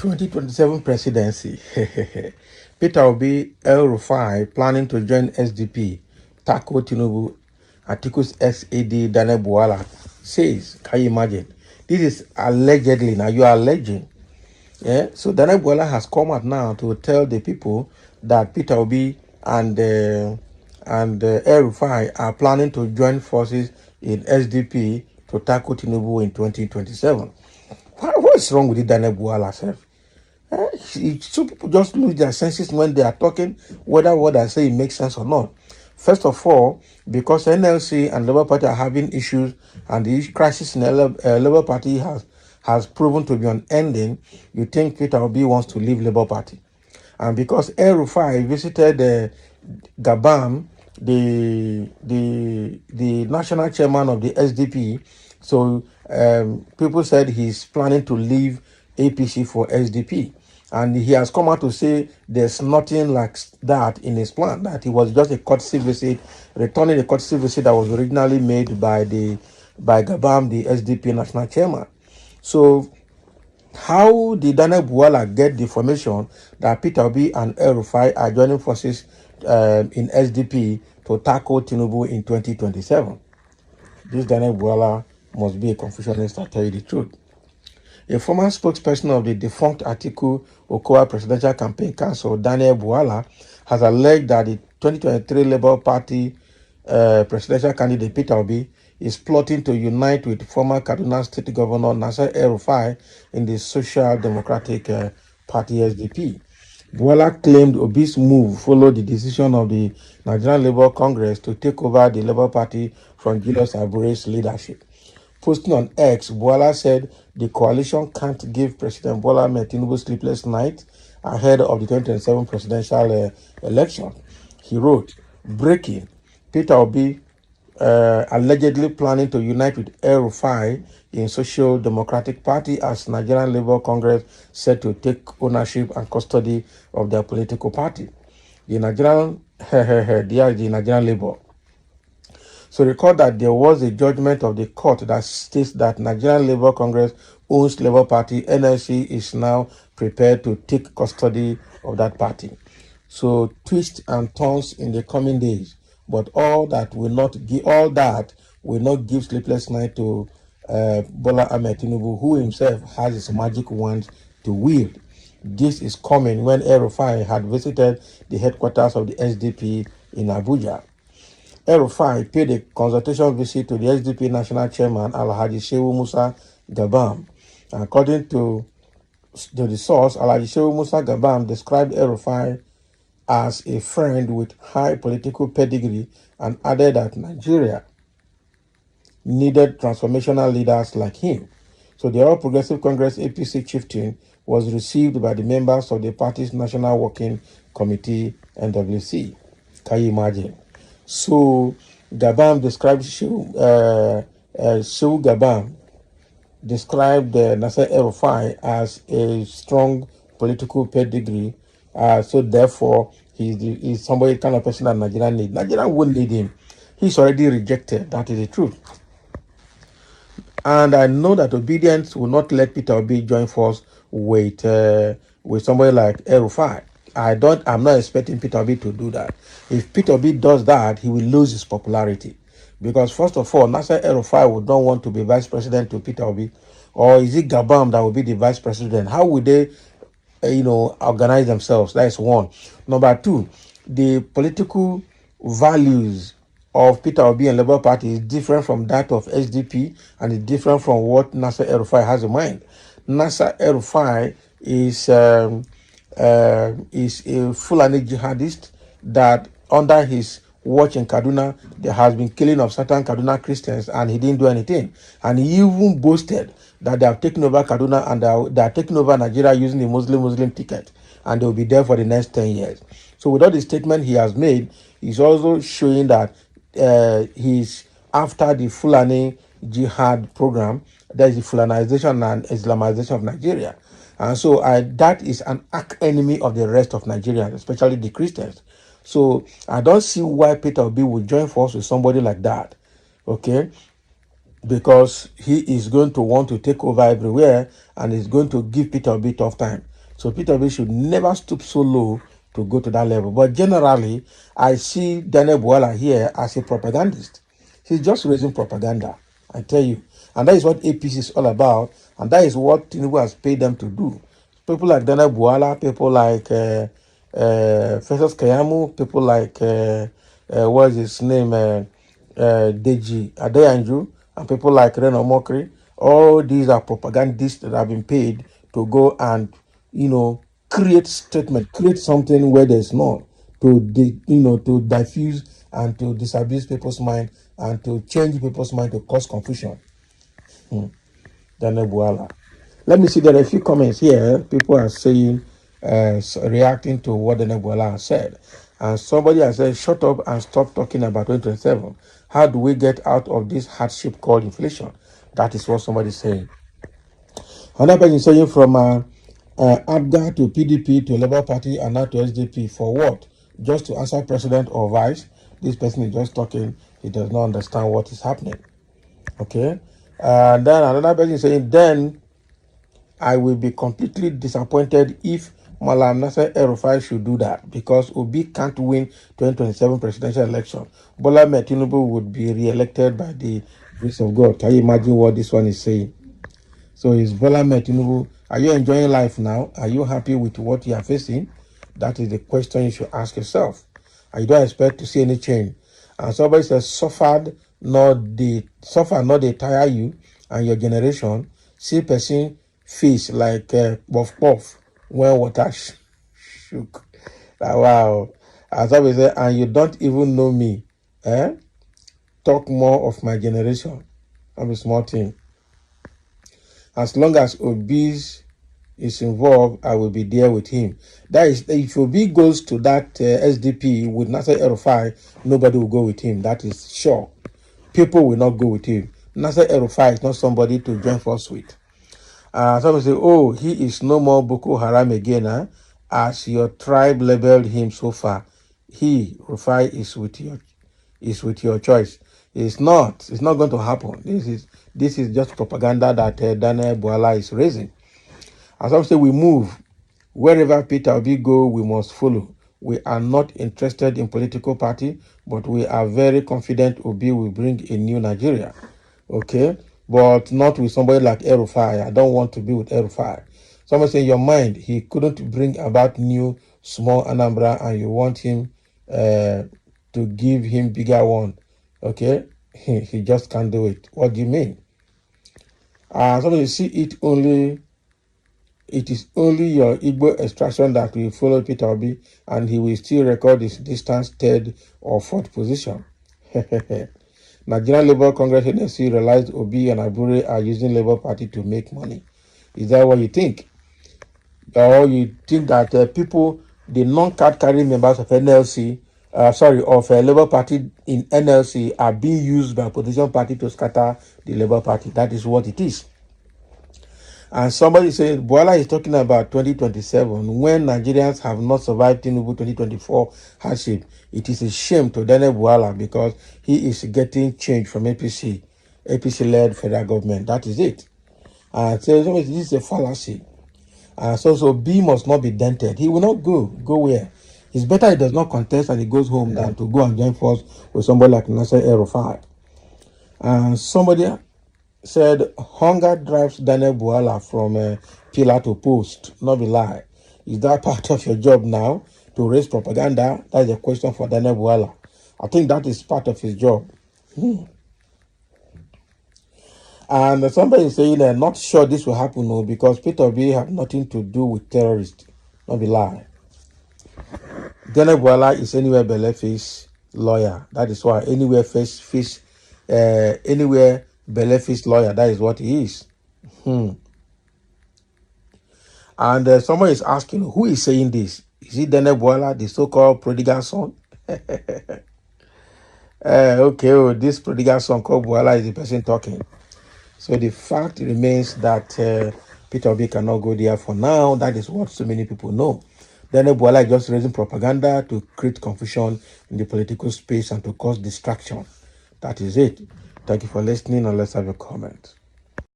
2027 presidency. Peter Obi, El Rufai planning to join SDP, tackle Tinubu, Atiku's SAD Daniel Bwala says, can you imagine? This is allegedly, now you are alleging. Yeah, so Daniel Bwala has come out now to tell the people that Peter Obi and El Rufai are planning to join forces in SDP to tackle Tinubu in 2027. What's wrong with it, Daniel Bwala, self? Some people just lose their senses when they are talking, whether what I say makes sense or not. First of all, because NLC and Labour Party are having issues, and the crisis in the Labour Party has proven to be unending, you think Peter Obi wants to leave Labour Party. And because El Rufai visited Gabam, the national chairman of the SDP, so people said he's planning to leave APC for SDP. And he has come out to say there's nothing like that in his plan, that he was just a courtesy visit, returning a courtesy visit that was originally made by Gabam, the SDP national chairman. So how did Daniel Bwala get the information that Peter Obi and El Rufai are joining forces in SDP to tackle Tinubu in 2027? This Daniel Bwala must be a Confucianist, I tell you the truth. A former spokesperson of the defunct Atiku Okowa Presidential Campaign Council, Daniel Bwala, has alleged that the 2023 Labour Party presidential candidate Peter Obi is plotting to unite with former Kaduna State Governor Nasser El Rufai in the Social Democratic Party SDP. Bwala claimed Obi's move followed the decision of the Nigerian Labour Congress to take over the Labour Party from Julius Abure's leadership. Posting on X, Bwala said the coalition can't give President Bola Tinubu sleepless night ahead of the 2027 presidential election. He wrote, breaking, Peter Obi allegedly planning to unite with El Rufai in Social Democratic Party as Nigerian Labour Congress set to take ownership and custody of their political party. The Nigerian Labour. So recall that there was a judgment of the court that states that Nigerian Labour Congress owns Labour Party. NLC is now prepared to take custody of that party. So twists and turns in the coming days, but all that will not give sleepless night to Bola Ahmed Tinubu, who himself has his magic wand to wield. This is coming when El Rufai had visited the headquarters of the SDP in Abuja. El Rufai paid a consultation visit to the SDP national chairman Alhaji Shehu Musa Gabam. According to the source, Alhaji Shehu Musa Gabam described El Rufai as a friend with high political pedigree and added that Nigeria needed transformational leaders like him. So the All Progressive Congress APC chieftain was received by the members of the party's National Working Committee, NWC. Can you imagine? So Gabam described Shehu Gabam described Nasser El Rufai as a strong political pedigree. So therefore, he's somebody kind of person that Nigeria needs. Nigeria won't need him. He's already rejected. That is the truth. And I know that obedience will not let Peter Obi join force with somebody like El Rufai. I'm not expecting Peter Obi to do that. If Peter Obi does that, he will lose his popularity. Because first of all, Nasser El Rufai would not want to be vice president to Peter Obi. Or is it Gabam that will be the vice president? How would they, organize themselves? That is one. Number two, the political values of Peter Obi and Labour Party is different from that of SDP and is different from what Nasser El Rufai has in mind. Nasser El Rufai is a Fulani jihadist that under his watch in Kaduna, there has been killing of certain Kaduna Christians and he didn't do anything. And he even boasted that they have taken over Kaduna and they are taking over Nigeria using the Muslim ticket and they will be there for the next 10 years. So with all the statement he has made, he's also showing that he's after the Fulani jihad program, that is the Fulanization and Islamization of Nigeria. And so that is an arch enemy of the rest of Nigerians, especially the Christians. So I don't see why Peter Obi would join force with somebody like that, okay? Because he is going to want to take over everywhere and is going to give Peter Obi tough time. So Peter Obi should never stoop so low to go to that level. But generally, I see Daniel Bwala here as a propagandist. He's just raising propaganda, I tell you. And that is what APC is all about. And that is what Tinubu has paid them to do. People like Daniel Bwala, people like Festus Kayamu, people like, what is his name, Deji Adeyanju, and people like Reno Mokri, all these are propagandists that have been paid to go and, create statement, create something where there's not, to diffuse and to disabuse people's mind and to change people's mind to cause confusion. Daniel Bwala. Let me see, there are a few comments here. People are saying, reacting to what Daniel Bwala has said. And somebody has said, shut up and stop talking about 2027. How do we get out of this hardship called inflation? That is what somebody is saying. Another person is saying from ABGA to PDP to Labour Party and now to SDP. For what? Just to answer president or vice? This person is just talking. He does not understand what is happening. Okay? And then another person is saying, then I will be completely disappointed if Malam Nasser Rufai should do that, because Obi can't win 2027 presidential election. Bola Tinubu would be re-elected by the grace of God. Can you imagine what this one is saying? So is Bola Tinubu, are you enjoying life now? Are you happy with what you are facing? That is the question you should ask yourself. And you don't expect to see any change. And somebody says, suffer not they tire you and your generation. See person face like puff puff when water shook. Wow. As I was saying, and you don't even know me. Talk more of my generation. I'm a small thing. As long as Obi's is involved, I will be there with him. That is, if Obi goes to that SDP with Nasser El-Rufai, nobody will go with him. That is sure. People will not go with him. Nasser El-Rufai is not somebody to join force with. Some say, oh, he is no more Boko Haram again, as your tribe labeled him so far. He, Rufai, is with your choice. It's not going to happen. This is just propaganda that Daniel Bwala is raising. As some say, we move. Wherever Peter Obi go, we must follow. We are not interested in political party, but we are very confident Obi will bring a new Nigeria. Okay? But not with somebody like Rufai. I don't want to be with Rufai. Someone say in your mind, he couldn't bring about new small Anambra and you want him to give him bigger one. Okay? He just can't do it. What do you mean? Somebody see it is only your Igbo extraction that will follow Peter Obi and he will still record his distance third or fourth position. Nigerian Labour Congress NSC realized Obi and Abure are using Labour Party to make money. Is that what you think? Or you think that people, the non-card carrying members of NLC, of Labour Party in NLC are being used by opposition party to scatter the Labour Party? That is what it is. And somebody said, Bwala is talking about 2027 when Nigerians have not survived Tinubu 2024 hardship. It is a shame to Daniel Bwala because he is getting change from APC-led federal government. That is it. And so this is a fallacy. So B must not be dented. He will not go. Go where? It's better he does not contest and he goes home than to go and join force with somebody like Nasser El-Rufai. And somebody said hunger drives Daniel Bwala from pillar to post. Not be lie. Is that part of your job now to raise propaganda? That is a question for Daniel Bwala. I think that is part of his job. And somebody is saying they're not sure this will happen, no, because Peter Obi have nothing to do with terrorists. Not be lie. Daniel Bwala is anywhere belefice lawyer. That is why anywhere anywhere belefice lawyer. That is what he is. And someone is asking, who is saying this? Is it Daniel Bwala, the so-called prodigal son? Okay, this prodigal son called Bwala is the person talking. So the fact remains that Peter Obi cannot go there for now. That is what so many people know. Daniel Bwala is just raising propaganda to create confusion in the political space and to cause distraction. That is it. Thank you for listening, and let's have a comment.